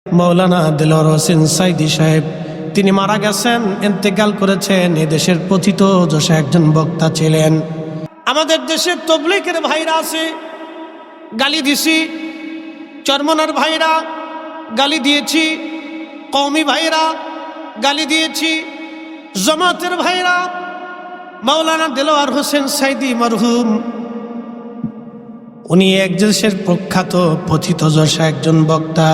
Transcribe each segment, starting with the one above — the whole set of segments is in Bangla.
মৌলানা দেলোয়ার হোসেন সাইদি সাহেব তিনি মারা গেছেন, ইন্তেকাল করেছেন। এ দেশের পথিত যশা একজন বক্তা ছিলেন। আমাদের দেশের তবলিগের ভাইরা আছে, গালি দিছি। চরমনার ভাইরা গালি দিয়েছি, কওমি ভাইরা গালি দিয়েছি, জামাতের ভাইরা। মৌলানা দেলোয়ার হোসেন সাইদি মরহুম, উনি এক দেশের প্রখ্যাত পথিত যশা একজন বক্তা।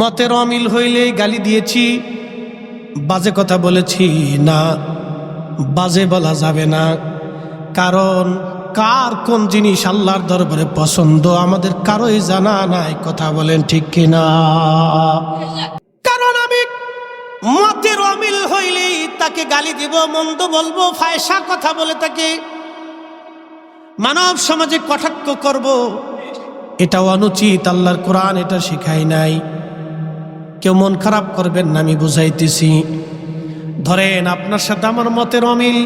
মতের অমিল হইলে গালি দিয়েছি, বাজে কথা বলেছি না, বাজে বলা যাবে না। কারণ কার কোন জিনিস আল্লাহর দরবারে পছন্দ আমাদের কারোই জানা নাই। কথা বলেন ঠিক কিনা? কারণ আমি মতের অমিল হইলেই তাকে গালি দিব, মন্দ বলবো, ফায়সা কথা বলে তাকে মানব সমাজে কটাক্ষ করব, এটাও অনুচিত। আল্লাহর কোরআন এটা শিখাই নাই। কেউ মন খারাপ করবেন না, আমি বুঝাইতেছি। ধরেন আপনার সাথে আমার মতের অমিল,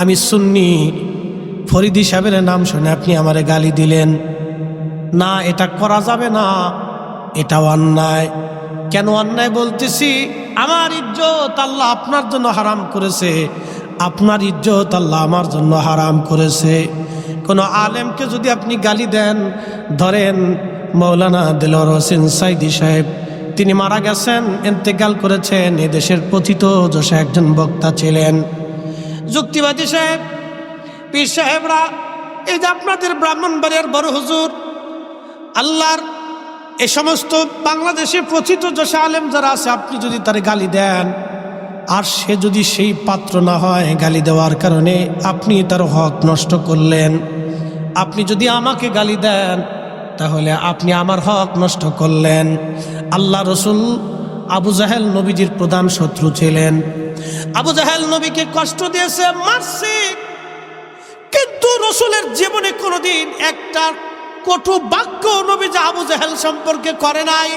আমি সুন্নি, ফরিদি সাহেবের নাম শুনে আপনি আমারে গালি দিলেন না, এটা করা যাবে না, এটাও অন্যায়। কেন অন্যায় বলতেছি? আমার ইজ্জত আল্লাহ আপনার জন্য হারাম করেছে, আপনার ইজ্জত আল্লাহ আমার জন্য হারাম করেছে। কোনো আলেমকে যদি আপনি গালি দেন, ধরেন মৌলানা দেলোয়ার হোসেন সাইদি সাহেব তিনি মারা গেছেন, ইন্তেকাল করেছেন। এ দেশের পথিত যশা একজন বক্তা ছিলেন। যুক্তিবাদী সাহেব, পীর সাহেবরা, এই যে আপনাদের ব্রাহ্মণবাড়িয়ার বড় হুজুর, আল্লাহর এ সমস্ত বাংলাদেশে পথিত যশা আলেম যারা আছে, আপনি যদি তারে গালি দেন আর সে যদি সেই পাত্র না হয়, গালি দেওয়ার কারণে আপনি তার হক নষ্ট করলেন। আপনি যদি আমাকে গালি দেন তাহলে আপনি আমার হক নষ্ট করলেন। আল্লাহ রসুল আবু জাহেল নবীজির প্রধান শত্রু ছিলেন। আবু জাহেল নবীকে কষ্ট দিয়েছে, মারছে, কিন্তু রসুলের জীবনে কোনোদিন একটা কটু বাক্য নবীজি আবু জাহেল সম্পর্কে করে নাই,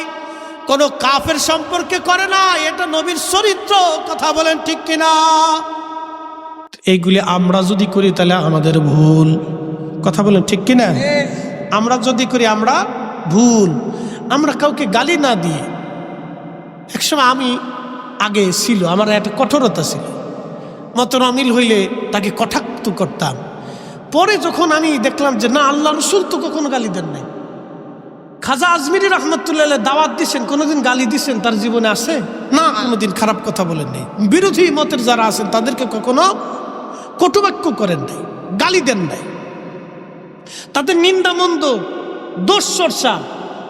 কোন কাফের সম্পর্কে করে নাই। এটা নবীর চরিত্র। কথা বলেন ঠিক কিনা? এইগুলি আমরা যদি করি তাহলে আমাদের ভুল। কথা বলেন ঠিক কিনা? আমরা যদি করি আমরা ভুল। আমরা কাউকে গালি না দিয়ে, একসময় আমি আগে ছিল, আমার একটা কঠোরতা ছিল, মতের অমিল হইলে তাকে কটাক্ষ করতাম। পরে যখন আমি দেখলাম যে না, আল্লাহ রসুল তো কখনো গালি দেন নাই। খাজা আজমিরি রহমতুল্লাহ দাওয়াত দিচ্ছেন, কোনোদিন গালি দিচ্ছেন তার জীবনে আছে? না, কোনোদিন খারাপ কথা বলেন নাই। বিরোধী মতের যারা আছেন তাদেরকে কখনো কটুবাক্য করেন নাই, গালি দেন নাই, তাদের নিন্দা মন্দ দোষ চর্চা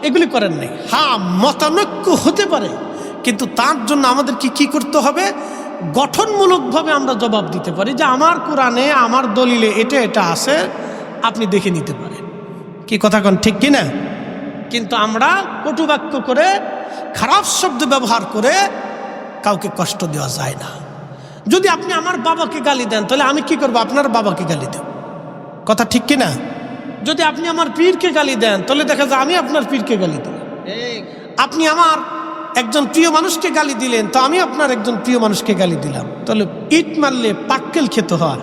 এগুলি করেন নাই। হ্যাঁ, মতানৈক্য হতে পারে, কিন্তু তার জন্য আমাদেরকে কি করতে হবে? গঠনমূলকভাবে আমরা জবাব দিতে পারি যে আমার কোরআনে, আমার দলিলে এটা এটা আছে, আপনি দেখে নিতে পারেন। কি কথা কন ঠিক কিনা? কিন্তু আমরা কটুবাক্য করে, খারাপ শব্দ ব্যবহার করে কাউকে কষ্ট দেওয়া যায় না। যদি আপনি আমার বাবাকে গালি দেন তাহলে আমি কি করবো? আপনার বাবাকে গালি দেব। কথা ঠিক কিনা? যদি আপনি আমার পীরকে গালি দেন তাহলে দেখা যায় আমি আপনার পীরকে গালি দেব। আপনি আমার একজন প্রিয় মানুষকে গালি দিলেন তো আমি আপনার একজন প্রিয় মানুষকে গালি দিলাম। তাহলে ইট মারলে পাক্কেল খেতে হয়,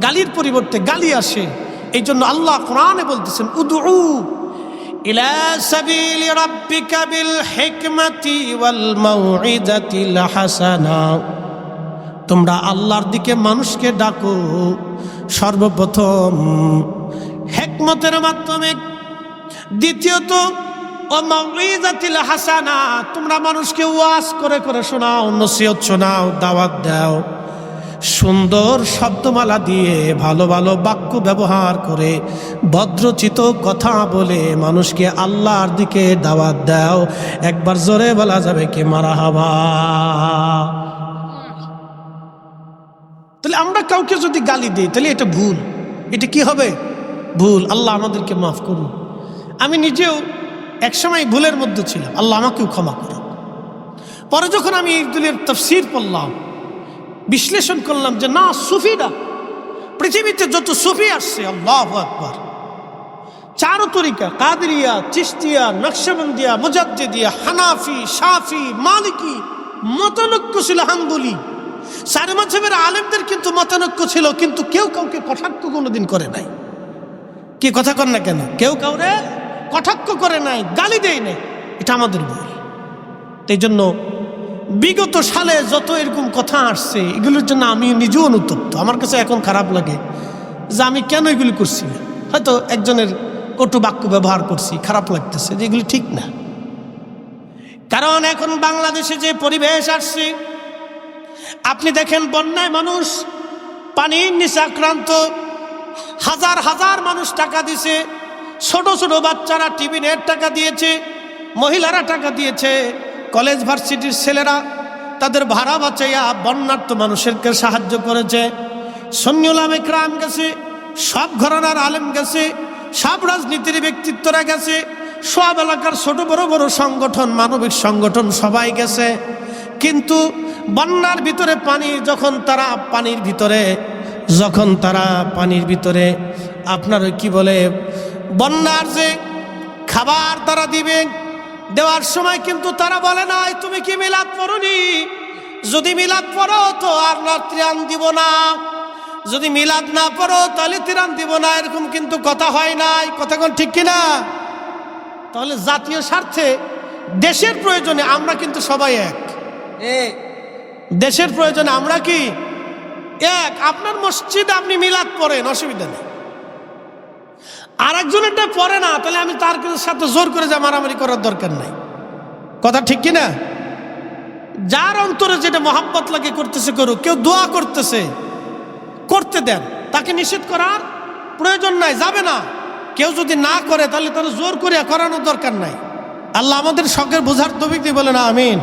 গালির পরিবর্তে গালি আসে। এই জন্য আল্লাহ কোরআনে বলতেছেন, উদউ ইলা সাবিলি রাব্বিকা বিল হিকমাতি ওয়াল মাউইযাতিল হাসানা। তোমরা আল্লাহর দিকে মানুষকে ডাকো সর্বপ্রথম হিকমতের মাধ্যমে, দ্বিতীয়ত ও মাউইযাতিল হাসানা, তোমরা মানুষকে ওয়াজ করে করে শোনাও, নসিহত শোনাও, দাওয়াত দাও, সুন্দর শব্দমালা দিয়ে, ভালো ভালো বাক্য ব্যবহার করে, ভদ্রচিত কথা বলে মানুষকে আল্লাহর দিকে দাওয়াত দাও। একবার জোরে বলা যাবে কি মারহাবা? তাহলে আমরা কাউকে যদি গালি দিই তাহলে এটা ভুল। এটা কি হবে? ভুল। আল্লাহ আমাদেরকে মাফ করুন। আমি নিজেও একসময় ভুলের মধ্যে ছিলাম, আল্লাহ আমাকেও ক্ষমা করুন। পরে যখন আমি এই দুলের তাফসীর পড়লাম, বিশ্লেষণ করলাম যে না, সুফিরা, পৃথিবীতে যত সুফি আসছে, আল্লাহু আকবার, চার তরিকা, কাদেরিয়া, চিশতিয়া, নকশবন্দিয়া, মুজাদ্দিদিয়া, হানাফি, শাফি, মালিকি, মতানৈক্য ছিল, হাম্বলি, চার মাযহাবের আলেমদের কিন্তু মতানৈক্য ছিল, কিন্তু কেউ কাউকে কটাক্ষ কোনোদিন করে নাই। কি কথা কন না কেন? কেউ কাউরে কটাক্ষ করে নাই, গালি দেয় নাই। এটা আমাদের ভুল। এই জন্য বিগত সালে যত এরকম কথা আসছে এগুলোর জন্য আমি নিজেও অনুতপ্ত। আমার কাছে এখন খারাপ লাগে যে আমি কেন এগুলি করছি না। হয়তো একজনের কটু বাক্য ব্যবহার করছি, খারাপ লাগতেছে যে এগুলি ঠিক না। কারণ এখন বাংলাদেশে যে পরিবেশ আসছে, আপনি দেখেন বন্যায় মানুষ পানির নিচে আক্রান্ত, হাজার হাজার মানুষ টাকা দিছে, ছোট ছোট বাচ্চারা টিভি নেট টাকা দিয়েছে, মহিলারা টাকা দিয়েছে, কলেজ ভার্সিটির ছেলেরা তাদের ভাড়া বাঁচাইয়া বন্যার্ত মানুষেরকে সাহায্য করেছে। সুন্নি উলামা ইকরাম গেছে, সব ঘরানার আলেম গেছে, সব রাজনীতির ব্যক্তিত্বরা গেছে, সব এলাকার ছোট বড় বড় সংগঠন, মানবিক সংগঠন সবাই গেছে। কিন্তু বন্যার ভিতরে যখন তারা পানির ভিতরে আপনার কি বলে বন্যার যে খাবার তারা দিবে, দেওয়ার সময় কিন্তু তারা বলে নাই তুমি কি মিলাদ পড়োনি, যদি মিলাদ পড়ো তো আর ত্রাণ দিব না, যদি মিলাদ না পড়ো তাহলে ত্রাণ দিব না, এরকম কিন্তু কথা হয় নাই। কথা কোন ঠিক কিনা? তাহলে জাতীয় স্বার্থে দেশের প্রয়োজনে আমরা কিন্তু সবাই এক। দেশের প্রয়োজনে আমরা কি এক? আপনার মসজিদে আপনি মিলাদ পড়েন, অসুবিধা নেই, আর একজনেরটা পড়ে না, তাহলে আমি তার সাথে জোর করে যা মারামারি করার দরকার নাই। কথা ঠিক কিনা? যার অন্তরে যেটা মহাব্বত লাগে করতেছে করুক। কেউ দোয়া করতেছে, করতে দেন, তাকে নিষেধ করার প্রয়োজন নাই, যাবে না। কেউ যদি না করে তাহলে তার জোর করে করানোর দরকার নাই। আল্লাহ আমাদের সকলের বোঝার তৌফিক দিয়ে বলেন আমিন।